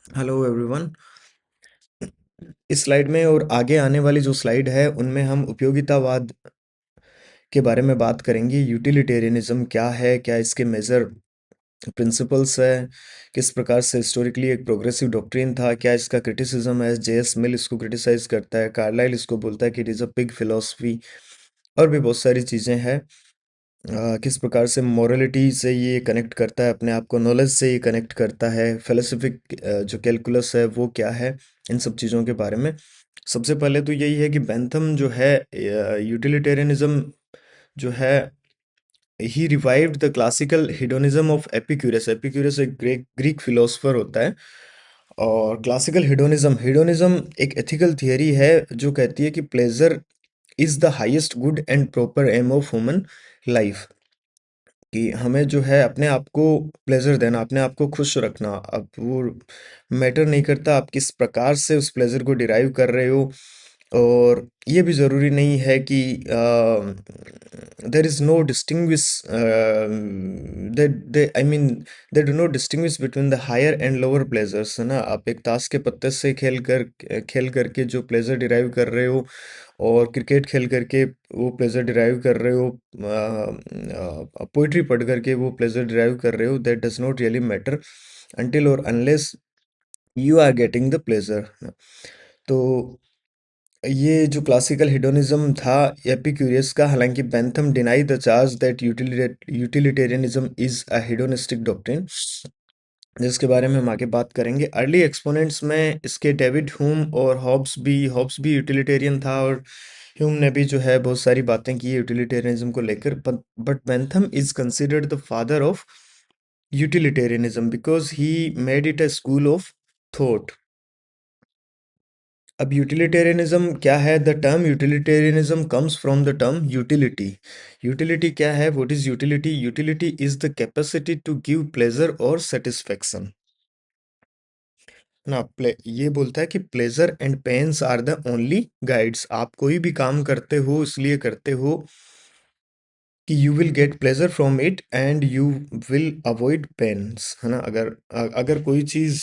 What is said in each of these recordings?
Hello everyone. इस slide में और आगे आने वाली जो स्लाइड है उनमें हम उपयोगितावाद के बारे में बात करेंगे। यूटिलिटेरियनिज्म क्या है, क्या इसके मेजर प्रिंसिपल्स है, किस प्रकार से हिस्टोरिकली एक प्रोग्रेसिव डॉक्ट्रिन था, क्या इसका क्रिटिसिज्म है। जेएस मिल इसको क्रिटिसाइज करता है, कार्लाइल इसको बोलता है कि it is a pig philosophy, और भी बहुत सारी चीज़ें हैं। किस प्रकार से मोरालिटी से ये कनेक्ट करता है अपने आप को, नॉलेज से ये कनेक्ट करता है, फिलोसफिक जो कैलकुलस है वो क्या है, इन सब चीज़ों के बारे में। सबसे पहले तो यही है कि बेंथम जो है यूटिलिटेरियनिज्म जो है, he revived the classical hedonism of Epicurus. Epicurus एक ग्रीक ग्रीक फिलोसफर होता है। और क्लासिकल हिडोनिज्म हिडोनिज्म एक एथिकल थियरी है जो कहती है कि pleasure is the highest good and proper aim of human life. कि हमें जो है अपने आप को प्लेजर देना, अपने आप को खुश रखना। अब वो मैटर नहीं करता आप किस प्रकार से उस प्लेजर को डिराइव कर रहे हो। और ये भी ज़रूरी नहीं है कि there is no distinguish they I mean they do not distinguish between the higher and lower pleasures, है ना। आप एक ताश के पत्ते से खेल करके जो प्लेजर डिराइव कर रहे हो, और क्रिकेट खेल करके वो प्लेजर डिराइव कर रहे हो, पोइट्री पढ़ करके वो प्लेजर डिराइव कर रहे हो, that does not really matter until or unless you are getting the pleasure। तो ये जो क्लासिकल हिडोनिज्म था एपिक्यूरियस का, हालांकि Bentham deny the charge that utilitarianism is a hedonistic doctrine, जिसके बारे में हम आगे बात करेंगे। अर्ली एक्सपोनेंट्स में इसके डेविड ह्यूम और हॉब्स भी यूटिलिटेरियन था, और ह्यूम ने भी जो है बहुत सारी बातें की यूटिलिटेरियनिज्म को लेकर। But Bentham is considered the father of utilitarianism because he made it a school of thought. अब यूटिलिटेरियनिज्म क्या है? The term utilitarianism comes from the term utility. Utility क्या है? What is utility? Utility is the capacity to give pleasure और satisfaction ना। प्ले ये बोलता है कि pleasure and pains are the only guides. आप कोई भी काम करते हो इसलिए करते हो कि you will get pleasure from it and you will avoid pains, है ना। अगर कोई चीज,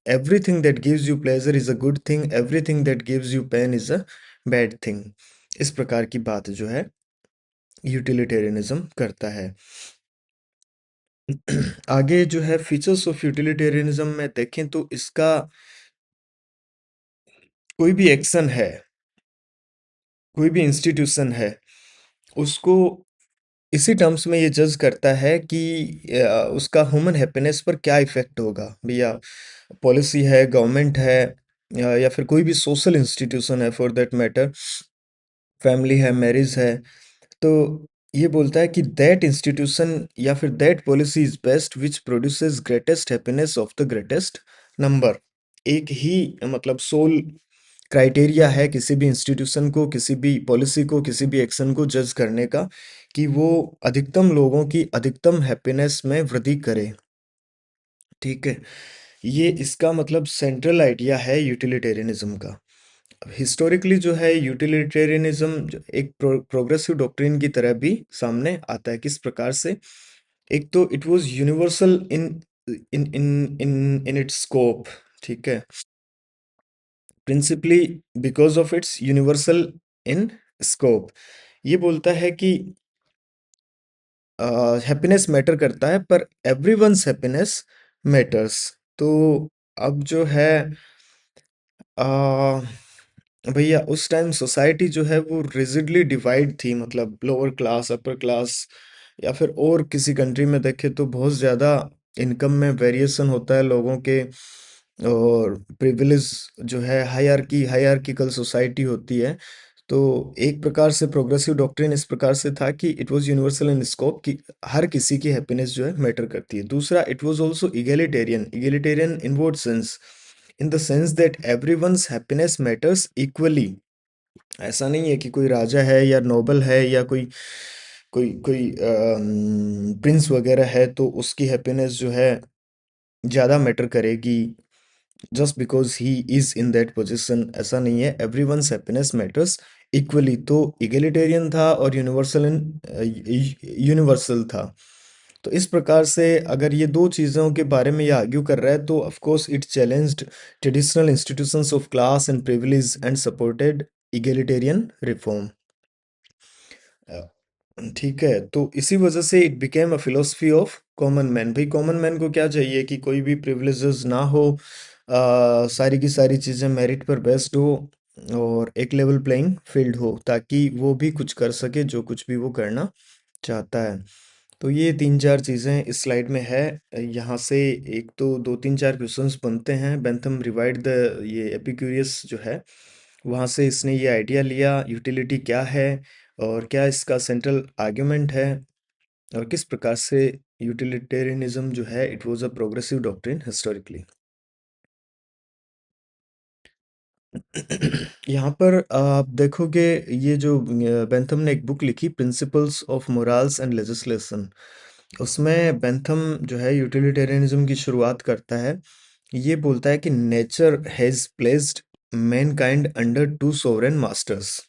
everything that gives you pleasure is a good thing, everything that gives you pain is a bad thing. इस प्रकार की बात जो है यूटिलिटेरियनिज्म करता है। आगे जो है फीचर्स ऑफ यूटिलिटेरियनिज्म में देखें तो इसका कोई भी एक्शन है, कोई भी इंस्टीट्यूशन है, उसको इसी टर्म्स में ये जज करता है कि उसका ह्यूमन हैप्पीनेस पर क्या इफेक्ट होगा। भैया पॉलिसी है, गवर्नमेंट है, या फिर कोई भी सोशल इंस्टीट्यूशन है फॉर दैट मैटर, फैमिली है, मैरिज है। तो ये बोलता है कि दैट इंस्टीट्यूशन या फिर that policy is best which produces greatest happiness of the greatest number. एक ही मतलब सोल क्राइटेरिया है किसी भी इंस्टीट्यूशन को, किसी भी पॉलिसी को, किसी भी एक्शन को जज करने का, कि वो अधिकतम लोगों की अधिकतम हैप्पीनेस में वृद्धि करे। ठीक है, ये इसका मतलब सेंट्रल आइडिया है यूटिलिटेरियनिज्म का। हिस्टोरिकली जो है यूटिलिटेरियनिज्म एक प्रोग्रेसिव डॉक्ट्रिन की तरह भी सामने आता है। किस प्रकार से? एक तो it was universal in in in in in its scope. ठीक है, principally because of its universal in scope. ये बोलता है कि हैप्पीनेस मैटर करता है, पर एवरीवन्स हैप्पीनेस मैटर्स। तो अब जो है आ, भैया उस टाइम सोसाइटी जो है वो रिजिडली डिवाइड थी, मतलब लोअर क्लास, अपर क्लास, या फिर और किसी कंट्री में देखे तो बहुत ज़्यादा इनकम में वेरिएशन होता है लोगों के। और प्रिविलेज जो है, हायरार्किकल सोसाइटी होती है। तो एक प्रकार से प्रोग्रेसिव डॉक्ट्रिन इस प्रकार से था कि it was universal in scope, कि हर किसी की हैप्पीनेस जो है मैटर करती है। दूसरा, it was also egalitarian. Egalitarian in what sense? In the sense that everyone's happiness matters equally. ऐसा नहीं है कि कोई राजा है या नोबल है या कोई कोई कोई प्रिंस वगैरह है तो उसकी हैप्पीनेस जो है ज़्यादा मैटर करेगी just because he is in that position. ऐसा नहीं है, एवरीवन्स हैप्पीनेस मैटर्स इक्वली। तो इगैलिटेरियन था और यूनिवर्सल था। तो इस प्रकार से अगर ये दो चीज़ों के बारे में ये आर्ग्यू कर रहा है तो of course it challenged traditional institutions of class and privilege and supported egalitarian reform. ठीक है, तो इसी वजह से it became a philosophy of common man. भाई कॉमन मैन को क्या चाहिए कि कोई भी प्रिविलेजेस ना हो, सारी की सारी चीज़ें मेरिट पर बेस्ड हो और एक लेवल प्लेइंग फील्ड हो, ताकि वो भी कुछ कर सके जो कुछ भी वो करना चाहता है। तो ये तीन चार चीज़ें इस स्लाइड में है। यहाँ से एक तो दो तीन चार क्वेश्चंस बनते हैं। बेंथम रिवाइड द ये एपिक्यूरियस जो है, वहाँ से इसने ये आइडिया लिया यूटिलिटी क्या है और क्या इसका सेंट्रल आर्ग्यूमेंट है, और किस प्रकार से यूटिलिटेरियनिज्म जो है it was a progressive doctrine historically. यहाँ पर आप देखोगे, ये जो बेंथम ने एक बुक लिखी principles of morals and legislation, उसमें बेंथम जो है यूटिलिटेरियनिज्म की शुरुआत करता है। ये बोलता है कि nature has placed mankind under two sovereign masters.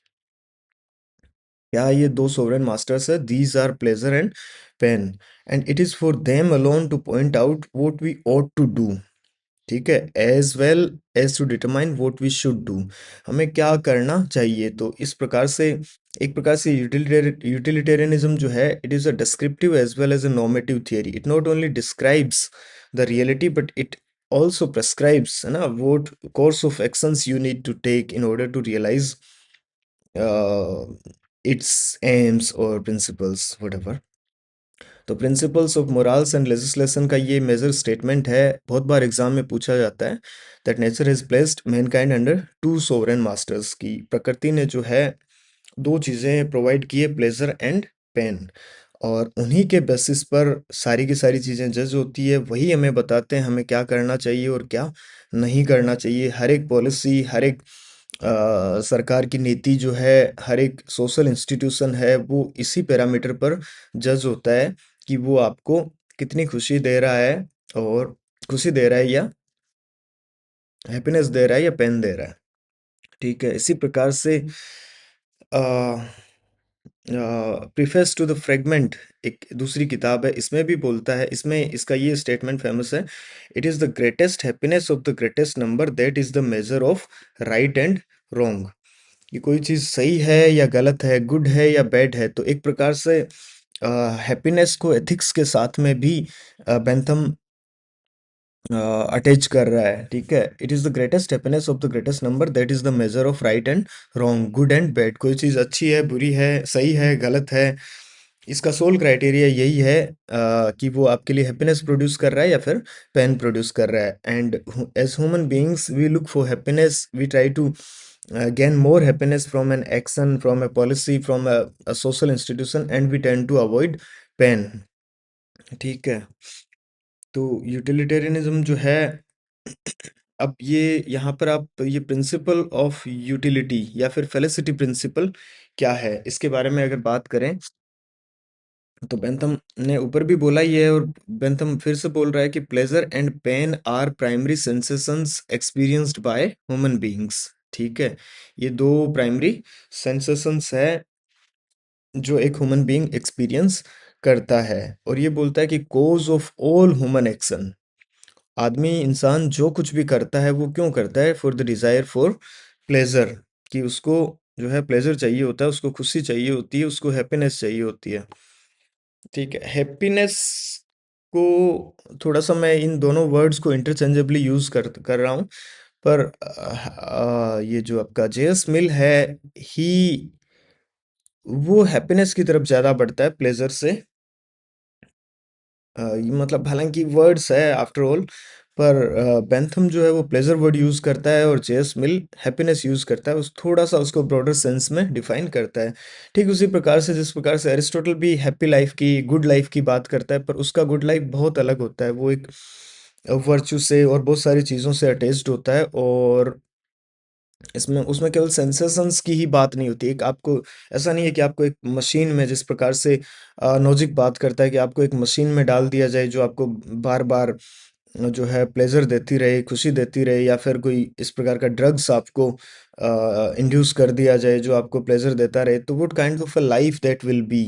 क्या ये दो सोवरेन मास्टर्स है? These are pleasure and pain, and it is for them alone to point out what we ought to do. ठीक है, as well as to determine what we should do, हमें क्या करना चाहिए। तो इस प्रकार से एक प्रकार से यूटिलिटेरियनिज्म जो है it is a descriptive as well as a normative theory. It not only describes the reality but it also prescribes है ना what course of actions you need to take in order to realize uh, its aims or principles whatever। तो principles of morals and legislation का ये major statement है, बहुत बार exam में पूछा जाता है, that nature has placed mankind under two sovereign masters, की प्रकृति ने जो है दो चीज़ें प्रोवाइड की है, प्लेजर एंड पेन, और उन्हीं के बेसिस पर सारी की सारी चीज़ें जज होती है। वही हमें बताते हैं हमें क्या करना चाहिए और क्या नहीं करना चाहिए। हर एक पॉलिसी, हर एक सरकार की नीति जो है, हर एक सोशल इंस्टीट्यूशन है, वो इसी पैरामीटर पर जज होता है कि वो आपको कितनी खुशी दे रहा है, और खुशी दे रहा है या हैप्पीनेस दे रहा है या पेन दे रहा है। ठीक है, इसी प्रकार से प्रीफेस टू द फ्रेगमेंट एक दूसरी किताब है, इसमें भी बोलता है, इसमें इसका ये स्टेटमेंट फेमस है, it is the greatest happiness of the greatest number that is the measure of right and wrong. कि कोई चीज़ सही है या गलत है, गुड है या बैड है। तो एक प्रकार से हैप्पीनेस को एथिक्स के साथ में भी बेंथम अटैच कर रहा है। ठीक है, it is the greatest happiness of the greatest number that is the measure of right and wrong, good and bad. कोई चीज़ अच्छी है, बुरी है, सही है, गलत है, इसका सोल क्राइटेरिया यही है कि वो आपके लिए हैप्पीनेस प्रोड्यूस कर रहा है या फिर पेन प्रोड्यूस कर रहा है। And as human beings we look for happiness, we try to gain more happiness from an action, from a policy, from a social institution, and we tend to avoid pain। ठीक है, तो utilitarianism जो है, अब ये यहाँ पर आप ये प्रिंसिपल ऑफ यूटिलिटी या फिर फेलिसिटी प्रिंसिपल क्या है, इसके बारे में अगर बात करें, तो बेंथम ने ऊपर भी बोला ही है, और बेंथम फिर से बोल रहा है कि pleasure and pain are primary sensations experienced by human beings. ठीक है, ये दो प्राइमरी सेंसेशंस है जो एक ह्यूमन बीइंग एक्सपीरियंस करता है, और ये बोलता है कि cause of all human action, आदमी इंसान जो कुछ भी करता है वो क्यों करता है, for the desire for pleasure, कि उसको जो है प्लेजर चाहिए होता है, उसको खुशी चाहिए होती है, उसको हैप्पीनेस चाहिए होती है। ठीक है, हैप्पीनेस को थोड़ा सा मैं इन दोनों वर्ड्स को इंटरचेंजेबली यूज कर रहा हूँ, पर ये जो आपका जेएस मिल है, ही वो हैप्पीनेस की तरफ ज्यादा बढ़ता है प्लेजर से। ये मतलब हालांकि वर्ड्स है आफ्टर ऑल, पर बेंथम जो है वो प्लेजर वर्ड यूज करता है और जेएस मिल हैप्पीनेस यूज करता है, उस थोड़ा सा उसको ब्रॉडर सेंस में डिफाइन करता है। ठीक उसी प्रकार से जिस प्रकार से एरिस्टोटल भी हैप्पी लाइफ की, गुड लाइफ की बात करता है, पर उसका गुड लाइफ बहुत अलग होता है, वो एक वर्च्यू से और बहुत सारी चीज़ों से अटैच्ड होता है, और इसमें उसमें केवल सेंसेशंस की ही बात नहीं होती। एक आपको ऐसा नहीं है कि आपको एक मशीन में, जिस प्रकार से नॉजिक बात करता है कि आपको एक मशीन में डाल दिया जाए जो आपको बार बार जो है प्लेजर देती रहे, खुशी देती रहे, या फिर कोई इस प्रकार का ड्रग्स आपको इंड्यूस कर दिया जाए जो आपको प्लेजर देता रहे, तो would kind of a life that will be,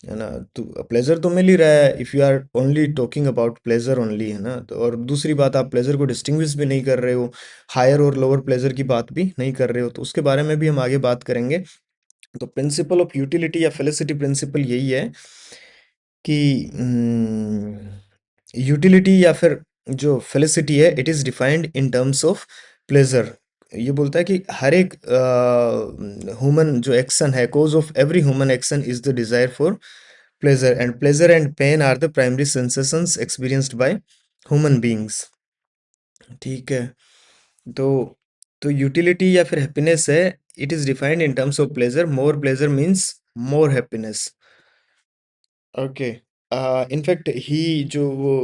है ना। तो प्लेजर तो मिल ही रहा है if you are only talking about pleasure only, है ना। तो और दूसरी बात, आप प्लेजर को डिस्टिंग्विश भी नहीं कर रहे हो, हायर और लोअर प्लेजर की बात भी नहीं कर रहे हो, तो उसके बारे में भी हम आगे बात करेंगे। तो प्रिंसिपल ऑफ यूटिलिटी या फेलिसिटी प्रिंसिपल यही है कि यूटिलिटी या फिर जो फेलिसिटी है, it is defined in terms of pleasure. ये बोलता है कि हर एक ह्यूमन जो एक्शन है, cause of every human action is the desire for pleasure and pain are the primary sensations experienced by human beings। ठीक है। तो यूटिलिटी या फिर हैप्पीनेस है, it is defined in terms of pleasure, more pleasure means more happiness. Okay. In fact he जो वो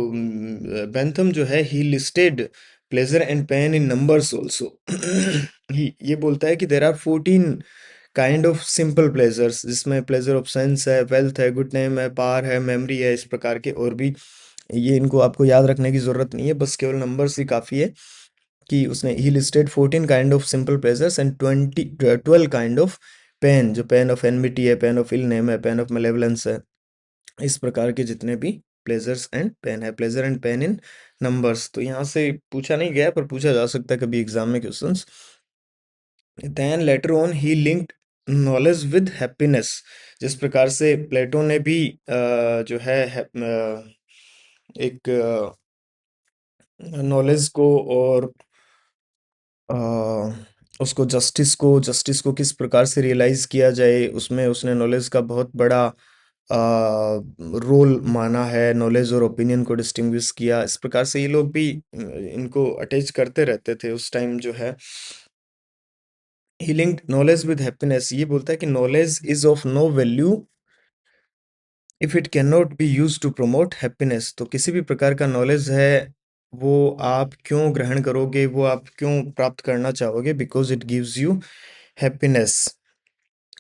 Bentham जो है, he listed pleasure and pain in numbers also. He ये बोलता है कि there are 14 kind of simple pleasures, जिसमें pleasure of sense है, वेल्थ है, गुड नेम है, पावर है, मेमोरी है, इस प्रकार के और भी। ये इनको आपको याद रखने की जरूरत नहीं है, बस केवल नंबर्स ही काफ़ी है। कि उसने he listed 14 kind of simple pleasures and 12 kind of pain, जो पेन ऑफ एनमिटी है, पेन ऑफ इल नेम है, पेन ऑफ मेलेवलेंस है, इस प्रकार के जितने भी प्लेजर्स एंड पेन है, pleasure and pain in numbers. तो यहाँ से पूछा नहीं गया पर पूछा जा सकता है कभी एग्जाम में questions. Then later on he linked knowledge with happiness. जिस प्रकार से प्लेटो ने भी जो है एक नॉलेज को और अ, उसको जस्टिस को किस प्रकार से रियलाइज किया जाए, उसमें उसने नॉलेज का बहुत बड़ा रोल माना है, नॉलेज और ओपिनियन को डिस्टिंग्विश किया। इस प्रकार से ये लोग भी इनको अटैच करते रहते थे उस टाइम जो है। He linked knowledge with happiness, ये बोलता है कि knowledge is of no value if it can not be use to promote happiness. तो किसी भी प्रकार का नॉलेज है, वो आप क्यों ग्रहण करोगे, वो आप क्यों प्राप्त करना चाहोगे, because it gives you happiness.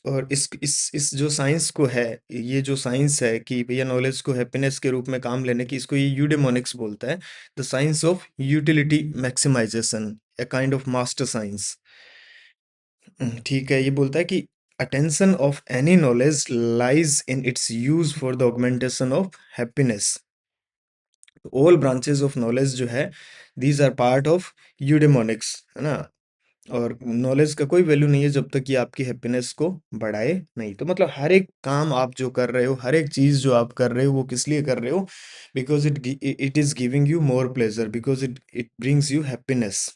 और इस जो साइंस को है, ये जो साइंस है कि भैया नॉलेज को हैप्पीनेस के रूप में काम लेने की, इसको ये यूडेमोनिक्स बोलता है, the science of utility maximization, a kind of master science. ठीक है। ये बोलता है कि attention of any knowledge lies in its use for the augmentation of happiness. All branches of knowledge जो है, these are part of eudemonics, है ना। और नॉलेज का कोई वैल्यू नहीं है जब तक कि आपकी हैप्पीनेस को बढ़ाए नहीं। तो मतलब हर एक काम आप जो कर रहे हो, हर एक चीज जो आप कर रहे हो, वो किस लिए कर रहे हो? Because it is giving you more pleasure, because it brings you happiness.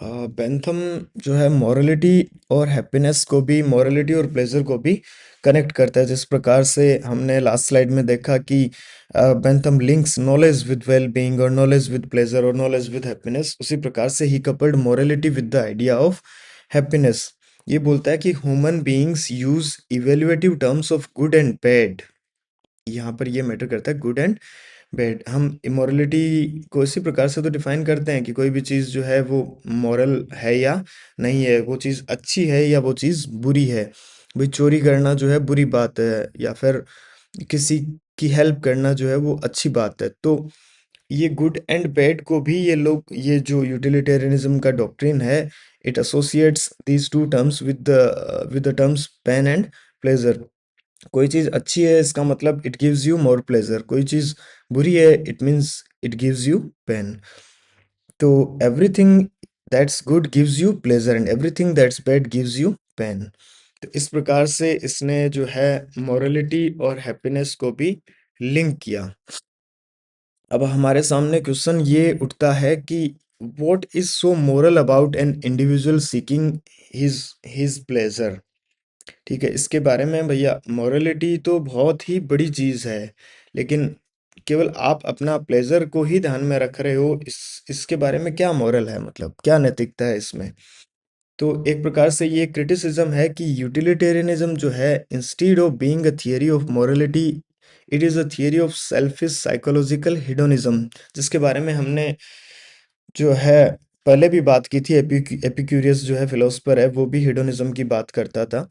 Bentham जो है मॉरलिटी और हैप्पीनेस को भी, मॉरलिटी और प्लेजर को भी कनेक्ट करता है। जिस प्रकार से हमने लास्ट स्लाइड में देखा कि Bentham links knowledge with well being, और नॉलेज विद प्लेजर, और नॉलेज विद हैप्पीनेस, उसी प्रकार से he coupled morality with the idea of happiness. ये बोलता है कि human beings use evaluative terms of good and bad. यहाँ पर ये मैटर करता है गुड एंड बैड। हम इमोरलिटी को इसी प्रकार से तो डिफाइन करते हैं कि कोई भी चीज़ जो है वो मॉरल है या नहीं है, वो चीज़ अच्छी है या वो चीज़ बुरी है। भाई चोरी करना जो है बुरी बात है, या फिर किसी की हेल्प करना जो है वो अच्छी बात है। तो ये गुड एंड बैड को भी ये लोग, ये जो यूटिलिटेरियनिज्म का डॉक्ट्रिन है, it associates these two terms with the terms pain and pleasure. कोई चीज़ अच्छी है, इसका मतलब it gives you more pleasure, कोई चीज़ बुरी है, it means it gives you pain. तो everything that's good gives you pleasure and everything that's bad gives you pain. तो इस प्रकार से इसने जो है मोरालिटी और हैप्पीनेस को भी लिंक किया। अब हमारे सामने क्वेश्चन ये उठता है कि what is so moral about an individual seeking his his pleasure. ठीक है, इसके बारे में भैया, मोरालिटी तो बहुत ही बड़ी चीज है, लेकिन केवल आप अपना प्लेजर को ही ध्यान में रख रहे हो, इसके बारे में क्या मोरल है, मतलब क्या नैतिकता है इसमें? तो एक प्रकार से ये क्रिटिसिज्म है कि यूटिलिटेरियनिज्म जो है, instead of being a theory of morality, it is a theory of selfish psychological hedonism. जिसके बारे में हमने जो है पहले भी बात की थी। एपिक्यूरियस जो है फिलोसफर है, वो भी हिडोनिज्म की बात करता था।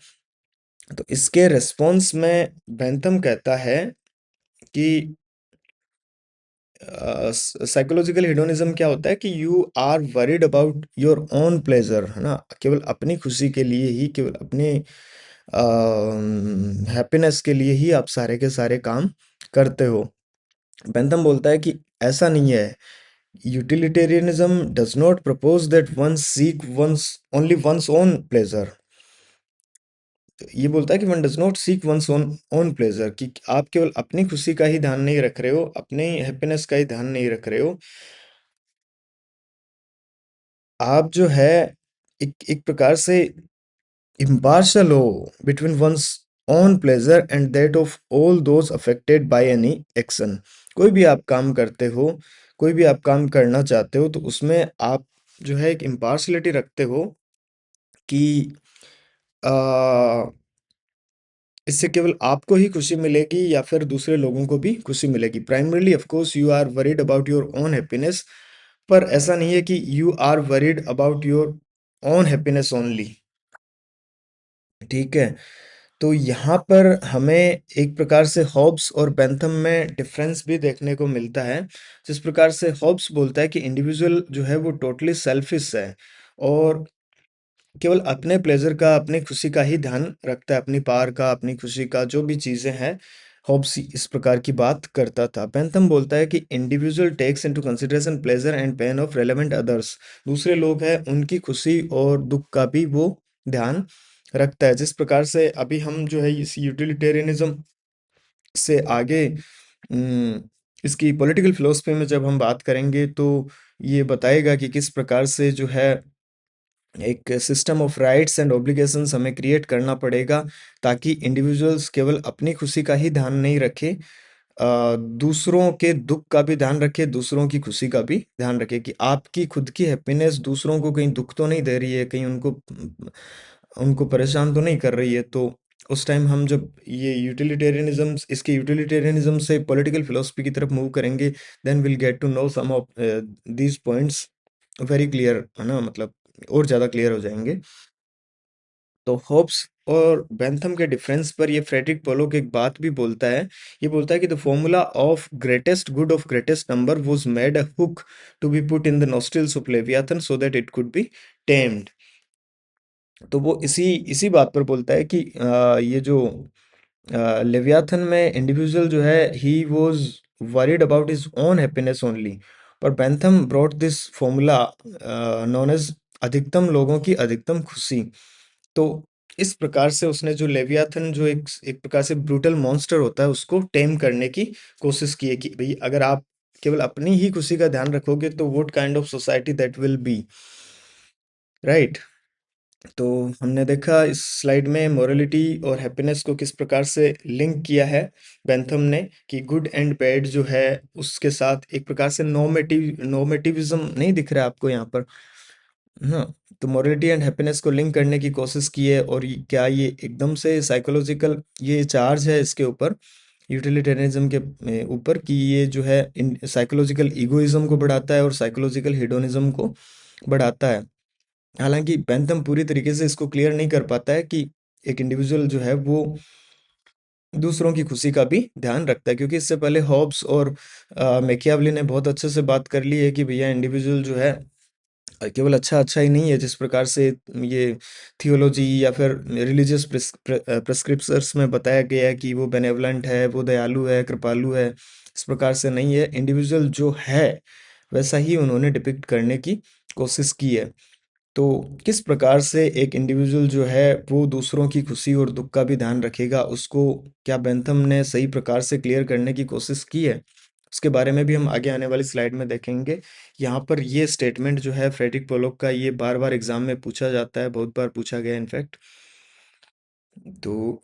तो इसके रिस्पॉन्स में बेंथम कहता है कि साइकोलॉजिकल हेडोनिज्म क्या होता है कि you are worried about your own pleasure, है ना, केवल अपनी खुशी के लिए ही, केवल अपने हैप्पीनेस के लिए ही आप सारे के सारे काम करते हो। बेंथम बोलता है कि ऐसा नहीं है। Utilitarianism does not propose that one seek one's only one's own pleasure. ये बोलता है कि one does not seek one's own own pleasure, कि आप केवल अपनी खुशी का ही ध्यान नहीं रख रहे हो, अपने हैप्पीनेस का ही ध्यान नहीं रख रहे हो। आप जो है एक एक प्रकार से impartial हो between one's own pleasure and that of all those affected by any action। कोई भी आप काम करते हो, कोई भी आप काम करना चाहते हो, तो उसमें आप जो है एक इम्पार्शलिटी रखते हो कि आ, इससे केवल आपको ही खुशी मिलेगी या फिर दूसरे लोगों को भी खुशी मिलेगी। Primarily of course you are worried about your own happiness, पर ऐसा नहीं है कि you are worried about your own happiness only. ठीक है। तो यहाँ पर हमें एक प्रकार से हॉब्स और बेंथम में डिफरेंस भी देखने को मिलता है। जिस प्रकार से हॉब्स बोलता है कि इंडिविजुअल जो है वो टोटली सेल्फिश है और केवल अपने प्लेजर का, अपनी खुशी का ही ध्यान रखता है, अपनी पार का, अपनी खुशी का, जो भी चीजें हैं। हॉब्स इस प्रकार की बात करता था। बेंथम बोलता है कि individual takes into consideration pleasure and pain of relevant others. दूसरे लोग हैं, उनकी खुशी और दुख का भी वो ध्यान रखता है। जिस प्रकार से अभी हम जो है इस यूटिलिटेरियनिज्म से आगे इसकी पॉलिटिकल फिलोसफी में जब हम बात करेंगे तो ये बताएगा कि किस प्रकार से जो है एक system of rights and obligations हमें क्रिएट करना पड़ेगा, ताकि इंडिविजुअल्स केवल अपनी खुशी का ही ध्यान नहीं रखे, दूसरों के दुख का भी ध्यान रखे, दूसरों की खुशी का भी ध्यान रखे, कि आपकी खुद की हैप्पीनेस दूसरों को कहीं दुख तो नहीं दे रही है, कहीं उनको उनको परेशान तो नहीं कर रही है। तो उस टाइम हम जब ये यूटिलिटेरियनिज्म, इसके यूटिलिटेरियनिज्म से पॉलिटिकल फिलोसफी की तरफ मूव करेंगे, then will get to know some of these points very clear, है ना, मतलब और ज़्यादा क्लियर हो जाएंगे। तो होब्स और बेंथम के डिफरेंस पर ये फ्रेडरिक पोलोक एक बात भी बोलता है। ये बोलता है कि the formula of greatest good of greatest number was made a hook to be put in the nostrils of Leviathan so that it could be tamed. तो वो इसी इसी बात पर बोलता है कि ये जो लेवियाथन में इंडिविजुअल जो है he was worried about his own happiness only, पर Bentham brought this formula known as अधिकतम लोगों की अधिकतम खुशी। तो इस प्रकार से उसने जो लेवियाथन, जो एक एक प्रकार से ब्रूटल मॉन्स्टर होता है, उसको टेम करने की कोशिश की है कि भाई अगर आप केवल अपनी ही खुशी का ध्यान रखोगे तो what kind of society that will B, right. तो हमने देखा इस स्लाइड में मोरालिटी और हैप्पीनेस को किस प्रकार से लिंक किया है बेंथम ने, कि गुड एंड बैड जो है उसके साथ एक प्रकार से नॉर्मेटिविज्म नहीं दिख रहा है आपको यहाँ पर। हाँ, तो मोरालिटी एंड हैप्पीनेस को लिंक करने की कोशिश की है। और क्या ये एकदम से साइकोलॉजिकल ये चार्ज है इसके ऊपर, यूटिलिटेरियनिज्म के ऊपर, कि ये जो है साइकोलॉजिकल ईगोइज्म को बढ़ाता है और साइकोलॉजिकल हेडोनिज्म को बढ़ाता है। हालांकि बेंथम पूरी तरीके से इसको क्लियर नहीं कर पाता है कि एक इंडिविजुअल जो है वो दूसरों की खुशी का भी ध्यान रखता है, क्योंकि इससे पहले हॉब्स और मैकियावेली ने बहुत अच्छे से बात कर ली है कि भैया इंडिविजुअल जो है केवल अच्छा अच्छा ही नहीं है। जिस प्रकार से ये थियोलॉजी या फिर रिलीजियस प्रेस्क्रिप्शंस में बताया गया है कि वो बेनेवलेंट है, वो दयालु है, कृपालु है, इस प्रकार से नहीं है। इंडिविजुअल जो है वैसा ही उन्होंने डिपिक्ट करने की कोशिश की है। तो किस प्रकार से एक इंडिविजुअल जो है वो दूसरों की खुशी और दुख का भी ध्यान रखेगा, उसको क्या बेंथम ने सही प्रकार से क्लियर करने की कोशिश की है, उसके बारे में भी हम आगे आने वाली स्लाइड में देखेंगे। यहाँ पर ये स्टेटमेंट जो है फ्रेडरिक पोलोक का, ये बार बार एग्जाम में पूछा जाता है, बहुत बार पूछा गया इनफैक्ट। तो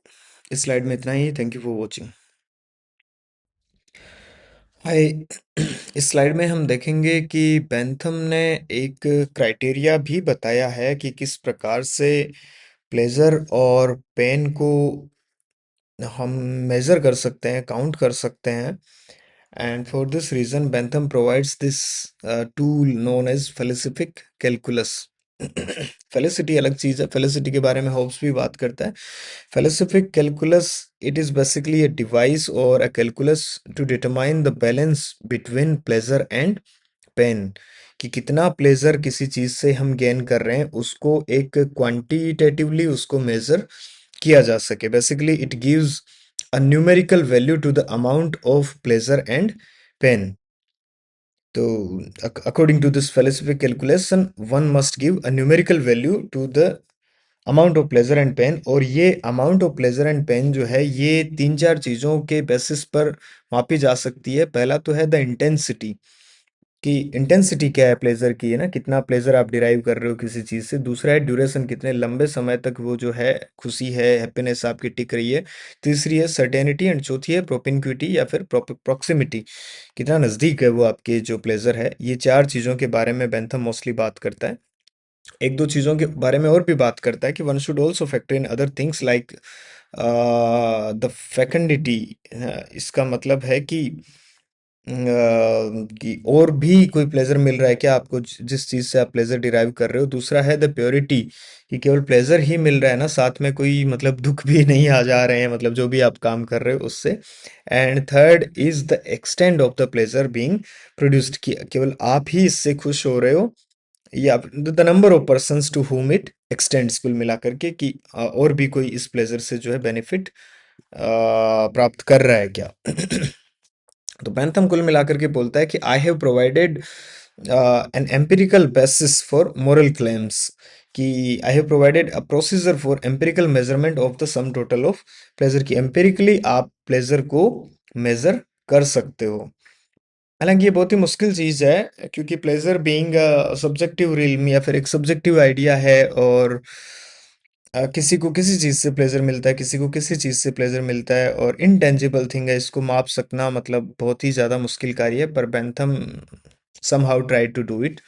इस स्लाइड में इतना ही। Thank you for watching. Hi. इस स्लाइड में हम देखेंगे कि बेंथम ने एक क्राइटेरिया भी बताया है कि किस प्रकार से प्लेजर और पेन को हम मेजर कर सकते हैं, काउंट कर सकते हैं। And for this reason Bentham provides this tool known as philosophic calculus. Felicity अलग चीज़ है, फेलिसिटी के बारे में होब्स भी बात करता है। Philosophic calculus, it is basically a device or a calculus to determine the balance between pleasure and pain, कि कितना प्लेजर किसी चीज से हम गेन कर रहे हैं उसको एक क्वांटिटेटिवली उसको मेजर किया जा सके। Basically it gives a numerical value to the amount of pleasure and pain. तो according to this philosophic calculation, one must give a numerical value to the amount of pleasure and pain. और ये amount of pleasure and pain जो है ये तीन चार चीजों के बेसिस पर मापी जा सकती है। पहला तो है द इंटेंसिटी, कि इंटेंसिटी क्या है प्लेजर की, है ना, कितना प्लेजर आप डिराइव कर रहे हो किसी चीज से। दूसरा है ड्यूरेशन, कितने लंबे समय तक वो जो है खुशी है, हैप्पीनेस आपकी टिक रही है। तीसरी है सर्टेनिटी एंड चौथी है प्रोपिनक्विटी या फिर प्रॉक्सिमिटी, कितना नजदीक है वो आपके जो प्लेजर है। ये चार चीजों के बारे में बेंथम मोस्टली बात करता है। एक दो चीज़ों के बारे में और भी बात करता है कि one should also factor in other things like the fecundity. इसका मतलब है कि और भी कोई प्लेजर मिल रहा है क्या आपको जिस चीज़ से आप प्लेजर डिराइव कर रहे हो। दूसरा है द प्योरिटी, कि केवल प्लेजर ही मिल रहा है ना, साथ में कोई मतलब दुख भी नहीं आ जा रहे हैं, मतलब जो भी आप काम कर रहे हो उससे। And third is the extend of the pleasure being produced, कि केवल आप ही इससे खुश हो रहे हो या the number of persons to whom it extends, कुल मिलाकर के कि और भी कोई इस प्लेजर से जो है बेनिफिट प्राप्त कर रहा है क्या। तो पैंथम कुल मिलाकर के बोलता है कि I have provided an empirical basis for moral claims, कि I have provided a procedure for empirical measurement of the sum total of pleasure, की एम्पिरिकली आप प्लेजर को मेजर कर सकते हो। हालांकि ये बहुत ही मुश्किल चीज़ है, क्योंकि प्लेजर बीइंग सब्जेक्टिव रिल्म या फिर एक सब्जेक्टिव आइडिया है। और किसी को किसी चीज़ से प्लेजर मिलता है, किसी को किसी चीज़ से प्लेजर मिलता है, और इनटेंजिबल थिंग है, इसको माप सकना मतलब बहुत ही ज़्यादा मुश्किल कार्य है। पर Bentham somehow try to do it.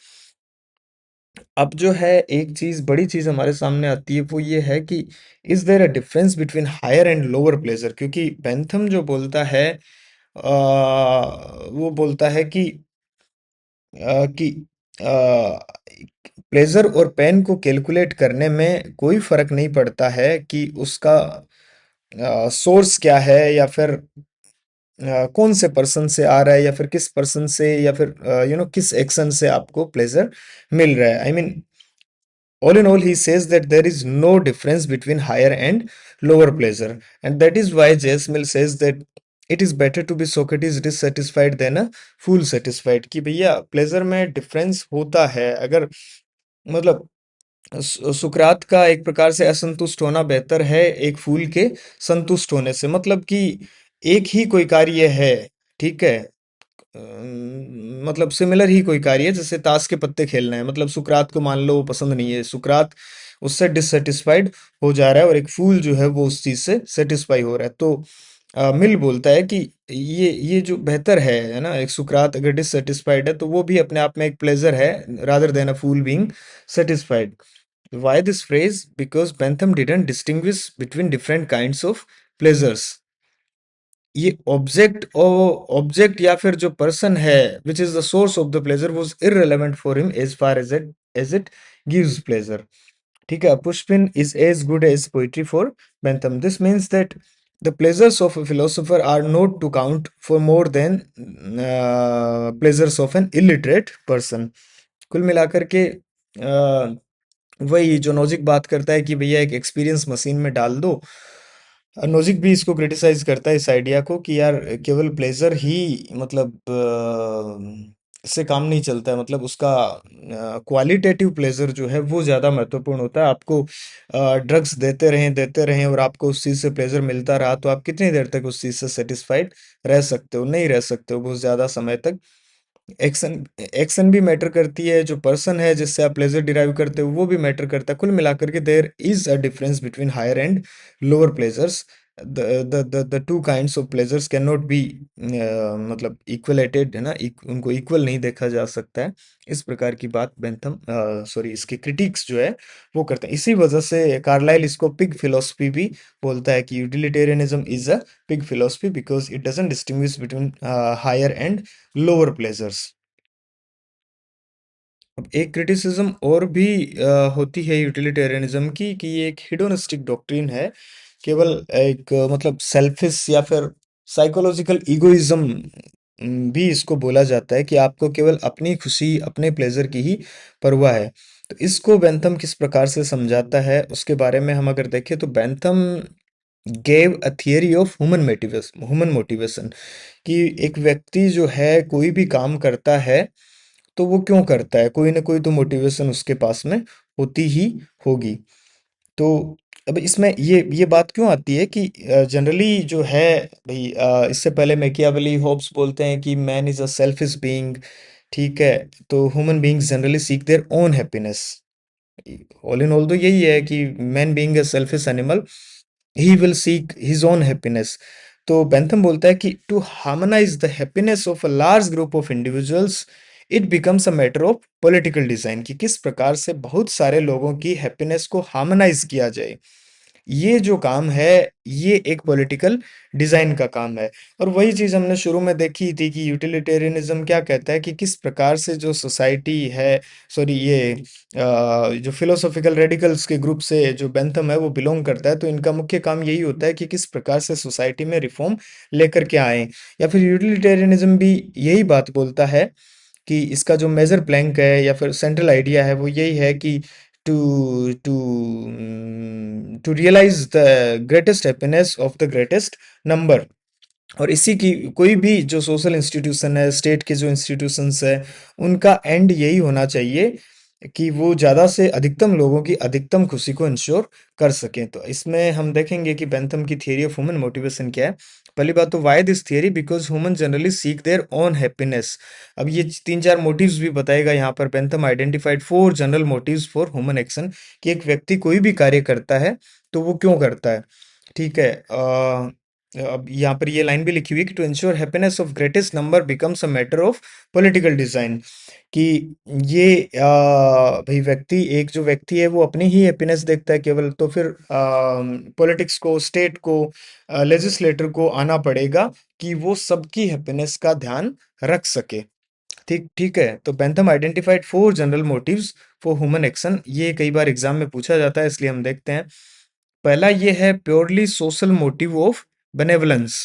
अब जो है एक चीज़, बड़ी चीज़ हमारे सामने आती है, वो ये है कि is there a difference between higher and lower pleasure. क्योंकि बेंथम जो बोलता है वो बोलता है कि प्लेजर और पेन को कैलकुलेट करने में कोई फर्क नहीं पड़ता है कि उसका सोर्स क्या है, या फिर कौन से पर्सन से आ रहा है, या फिर किस पर्सन से, या फिर किस एक्शन से आपको प्लेजर मिल रहा है। I mean all in all, he says that there is no difference between higher and lower pleasure, and that is why J.S. Mill says that it is better to be Socrates dissatisfied than a fool satisfied। कि भैया pleasure में difference होता है, अगर मतलब सुकरात का एक प्रकार से असंतुष्ट होना बेहतर है एक फूल के संतुष्ट होने से। मतलब कि एक ही कोई कार्य है, ठीक है, मतलब सिमिलर ही कोई कार्य है, जैसे ताश के पत्ते खेलना है, मतलब सुकरात को मान लो वो पसंद नहीं है, सुकरात उससे डिससेटिस्फाइड हो जा रहा है, और एक फूल जो है वो उस चीज से सेटिस्फाई हो रहा है। तो मिल बोलता है कि ये जो बेहतर है ना, एक सुकरात अगर डिससेटिस्फाइड है तो वो भी अपने आप में एक प्लेजर है, rather than a fool being satisfied. Why this phrase? Because Bentham didn't distinguish between different kinds of pleasures। ये ऑब्जेक्ट या फिर जो पर्सन है which is the source of the pleasure was irrelevant for him as far as it gives pleasure. ठीक है, pushpin is as good as poetry for Bentham. This means that the pleasures of a philosopher are not to count for more than pleasures of an illiterate person. कुल मिलाकर के वही जो Nozick बात करता है कि भैया एक एक्सपीरियंस मशीन में डाल दो। नोजिक भी इसको क्रिटिसाइज करता है इस आइडिया को, कि यार केवल प्लेजर ही मतलब इससे काम नहीं चलता है, मतलब उसका क्वालिटेटिव प्लेजर जो है वो ज़्यादा महत्वपूर्ण होता है। आपको ड्रग्स देते रहें और आपको उस चीज़ से प्लेजर मिलता रहा तो आप कितनी देर तक उस चीज़ से सेटिस्फाइड रह सकते हो, नहीं रह सकते हो बहुत ज़्यादा समय तक। एक्शन एक्शन भी मैटर करती है, जो पर्सन है जिससे आप प्लेजर डिराइव करते हो वो भी मैटर करता है। कुल मिलाकर के there is a difference between higher and lower pleasures. The two kinds of pleasures can not be मतलब इक्वलेटेड, है ना, उनको इक्वल नहीं देखा जा सकता है। इस प्रकार की बात बेंथम सॉरी इसके क्रिटिक्स जो है वो करते हैं। इसी वजह से कार्लाइल इसको पिग फिलोसफी भी बोलता है, कि utilitarianism is a pig philosophy because it doesn't distinguish between higher and lower pleasures. अब एक क्रिटिसिज्म और भी होती है यूटिलिटेरियनिज्म की कि ये एक हिडोनिस्टिक डॉक्ट्रिन है। केवल एक मतलब सेल्फिश या फिर साइकोलॉजिकल ईगोइज्म भी इसको बोला जाता है कि आपको केवल अपनी खुशी अपने प्लेजर की ही परवाह है। तो इसको बेंथम किस प्रकार से समझाता है उसके बारे में हम अगर देखें तो Bentham gave a theory of human motivation कि एक व्यक्ति जो है कोई भी काम करता है तो वो क्यों करता है, कोई ना कोई तो मोटिवेशन उसके पास में होती ही होगी। तो अब इसमें ये बात क्यों आती है कि जनरली जो है भाई, इससे पहले मैकियावेली होब्स बोलते हैं कि man is a selfish being. ठीक है। तो human beings generally seek their own happiness. All in all तो यही है कि man being a selfish animal, he will seek his own happiness. तो बेंथम बोलता है कि to harmonize the happiness of a large group of individuals it becomes a matter of political design, कि किस प्रकार से बहुत सारे लोगों की हैप्पीनेस को हार्मोनाइज किया जाए। ये जो काम है ये एक पॉलिटिकल डिजाइन का काम है। और वही चीज हमने शुरू में देखी थी कि यूटिलिटेरियनिज्म क्या कहता है कि किस प्रकार से जो सोसाइटी है, सॉरी ये जो फिलोसॉफिकल रेडिकल्स के ग्रुप से जो बेंथम है वो बिलोंग करता है, तो इनका मुख्य काम यही होता है कि किस प्रकार से सोसाइटी में रिफॉर्म लेकर के आए। या फिर यूटिलिटेरियनिज्म भी यही बात बोलता है कि इसका जो मेजर प्लैंक है या फिर सेंट्रल आइडिया है वो यही है कि to to to realize the greatest happiness of the greatest number. और इसी की कोई भी जो सोशल इंस्टीट्यूशन है, स्टेट के जो इंस्टीट्यूशंस है, उनका एंड यही होना चाहिए कि वो ज़्यादा से अधिकतम लोगों की अधिकतम खुशी को इंश्योर कर सकें। तो इसमें हम देखेंगे कि बेंथम की थियरी ऑफ ह्यूमन मोटिवेशन क्या है। पहली बात तो why this theory, because human generally seek their own happiness. अब ये तीन चार मोटिव्स भी बताएगा यहाँ पर। Bentham identified four general motives for human action, कि एक व्यक्ति कोई भी कार्य करता है तो वो क्यों करता है। ठीक है। अब यहाँ पर ये लाइन भी लिखी हुई है कि to ensure happiness of greatest number becomes a matter of political design, कि ये भाई व्यक्ति, एक जो व्यक्ति है वो अपनी ही हैप्पीनेस देखता है केवल, तो फिर पॉलिटिक्स को, स्टेट को, लेजिस्लेटर को आना पड़ेगा कि वो सबकी हैप्पीनेस का ध्यान रख सके। ठीक ठीक है। तो Bentham identified four general motives for human action. ये कई बार एग्जाम में पूछा जाता है इसलिए हम देखते हैं। पहला ये है प्योरली सोशल मोटिव ऑफ बेनेवलेंस,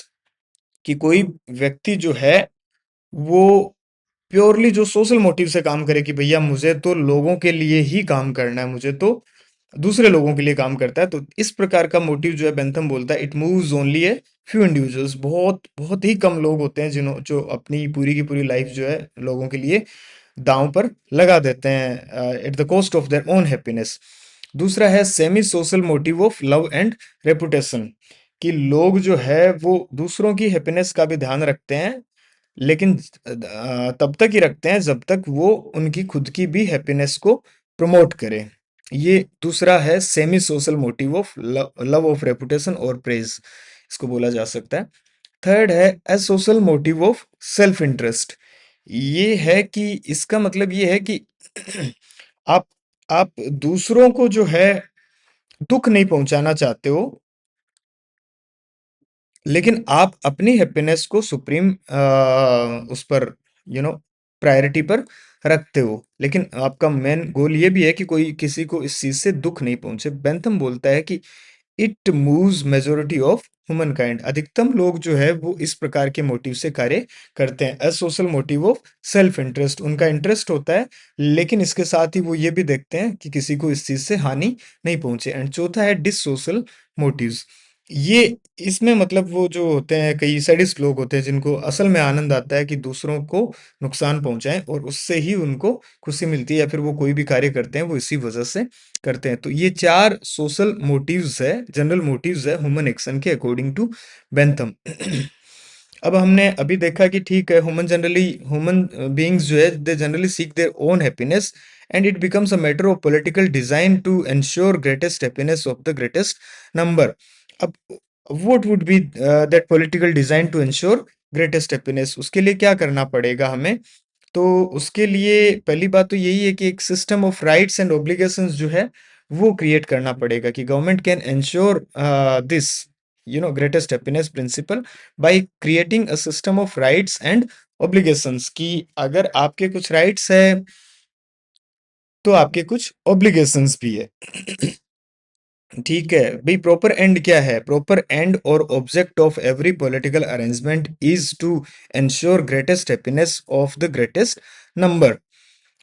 कि कोई व्यक्ति जो है वो प्योरली जो सोशल मोटिव से काम करे कि भैया मुझे तो लोगों के लिए ही काम करना है, मुझे तो दूसरे लोगों के लिए काम करता है। तो इस प्रकार का मोटिव जो है बेंथम बोलता है it moves only a few individuals. बहुत बहुत ही कम लोग होते हैं जिन्हों जो अपनी पूरी की पूरी लाइफ जो है लोगों के लिए दांव पर लगा देते हैं at the cost of their own happiness. दूसरा है semi social motive of love and reputation, कि लोग जो है वो दूसरों की हैप्पीनेस का भी ध्यान रखते हैं, लेकिन तब तक ही रखते हैं जब तक वो उनकी खुद की भी हैप्पीनेस को प्रमोट करें। ये दूसरा है semi social motive of love of reputation और प्रेज, इसको बोला जा सकता है। थर्ड है a social motive of self interest. ये है कि इसका मतलब ये है कि आप आप दूसरों को जो है दुख नहीं पहुंचाना चाहते हो, लेकिन आप अपनी हैप्पीनेस को सुप्रीम उस पर यू नो प्रायोरिटी पर रखते हो, लेकिन आपका मेन गोल ये भी है कि कोई किसी को इस चीज से दुख नहीं पहुंचे। बेंथम बोलता है कि it moves majority of human kind, अधिकतम लोग जो है वो इस प्रकार के मोटिव से कार्य करते हैं। A social motive of self interest, उनका इंटरेस्ट होता है लेकिन इसके साथ ही वो ये भी देखते हैं कि किसी को इस चीज से हानि नहीं पहुंचे। एंड चौथा है डिस सोशल मोटिव्स। ये इसमें मतलब वो जो होते हैं कई सैडिस्ट लोग होते हैं जिनको असल में आनंद आता है कि दूसरों को नुकसान पहुंचाएं और उससे ही उनको खुशी मिलती है, या फिर वो कोई भी कार्य करते हैं वो इसी वजह से करते हैं। तो ये चार सोशल मोटिव्स है, जनरल मोटिव्स है ह्यूमन एक्शन के अकॉर्डिंग टू बेंथम। अब हमने अभी देखा कि ठीक है, ह्यूमन बीइंग्स जो है they generally seek their own happiness and it becomes a matter of political design to ensure greatest happiness of the greatest number. अब what would be that political design to ensure greatest happiness, उसके लिए क्या करना पड़ेगा हमें। तो उसके लिए पहली बात तो यही है कि एक system of rights and obligations जो है वो क्रिएट करना पड़ेगा, कि government can ensure this greatest happiness principal by creating a system of rights and obligations, कि अगर आपके कुछ राइट्स है तो आपके कुछ ऑब्लिगेशंस भी है। ठीक है भाई, प्रॉपर एंड क्या है? प्रॉपर एंड और object of every political arrangement is to ensure greatest happiness of the greatest number.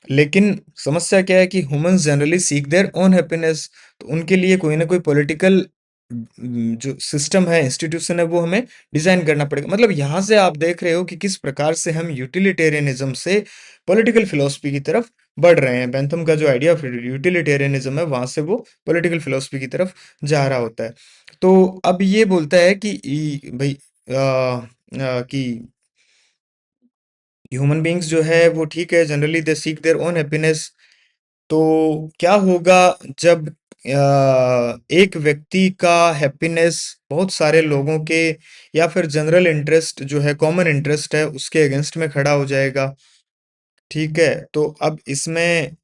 लेकिन समस्या क्या है कि humans generally seek their own happiness. तो उनके लिए कोई ना कोई पॉलिटिकल जो सिस्टम है, इंस्टीट्यूशन है, वो हमें डिजाइन करना पड़ेगा। मतलब यहाँ से आप देख रहे हो कि किस प्रकार से हम यूटिलिटेरियनिज्म से पॉलिटिकल फिलोसफी की तरफ बढ़ रहे हैं। बेंथम का जो आइडिया ऑफ यूटिलिटेरियनिज्म है, वहां से वो पॉलिटिकल फिलोसफी की तरफ जा रहा होता है। तो अब ये बोलता है कि भाई कि ह्यूमन बींग्स जो है वो ठीक है, generally they seek their own happiness. तो क्या होगा जब एक व्यक्ति का हैप्पीनेस बहुत सारे लोगों के या फिर जनरल इंटरेस्ट जो है, कॉमन इंटरेस्ट है, उसके अगेंस्ट में खड़ा हो जाएगा? ठीक है, तो अब इसमें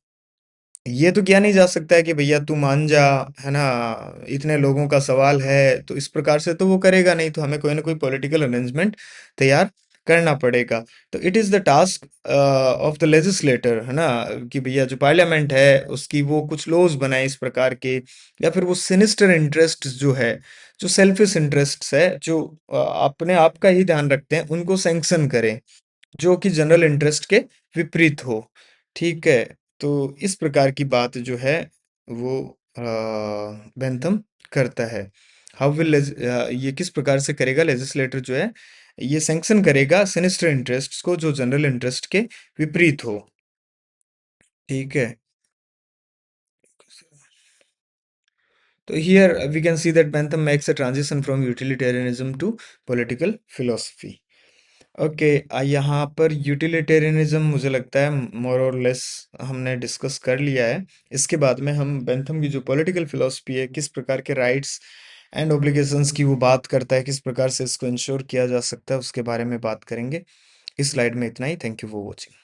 ये तो किया नहीं जा सकता है कि भैया तू मान जा, है ना, इतने लोगों का सवाल है। तो इस प्रकार से तो वो करेगा नहीं, तो हमें कोई ना कोई पॉलिटिकल अरेंजमेंट तैयार करना पड़ेगा। तो it is the task of the legislator, है ना, कि भैया जो पार्लियामेंट है उसकी वो कुछ लॉज बनाए इस प्रकार के, या फिर वो सिनिस्टर इंटरेस्ट जो है, जो सेल्फिश इंटरेस्ट है, जो अपने आप का ही ध्यान रखते हैं, उनको सैंक्शन करें, जो कि जनरल इंटरेस्ट के विपरीत हो। ठीक है, तो इस प्रकार की बात जो है वो बेंथम करता है। हाउ विल ये किस प्रकार से करेगा लेजिस्लेटर जो है, ये सैंक्शन करेगा सिनिस्टर इंटरेस्ट्स को जो जनरल इंटरेस्ट के विपरीत हो। ठीक है, तो here we can see that Bentham makes a transition from utilitarianism to political philosophy. Okay, यहाँ पर यूटिलिटेरियनिज्म मुझे लगता है मोर और लेस हमने डिस्कस कर लिया है। इसके बाद में हम बेंथम की जो पॉलिटिकल फिलोसफी है, किस प्रकार के राइट्स एंड ऑब्लिगेशंस की वो बात करता है, किस प्रकार से इसको इंश्योर किया जा सकता है, उसके बारे में बात करेंगे। इस स्लाइड में इतना ही। Thank you for watching.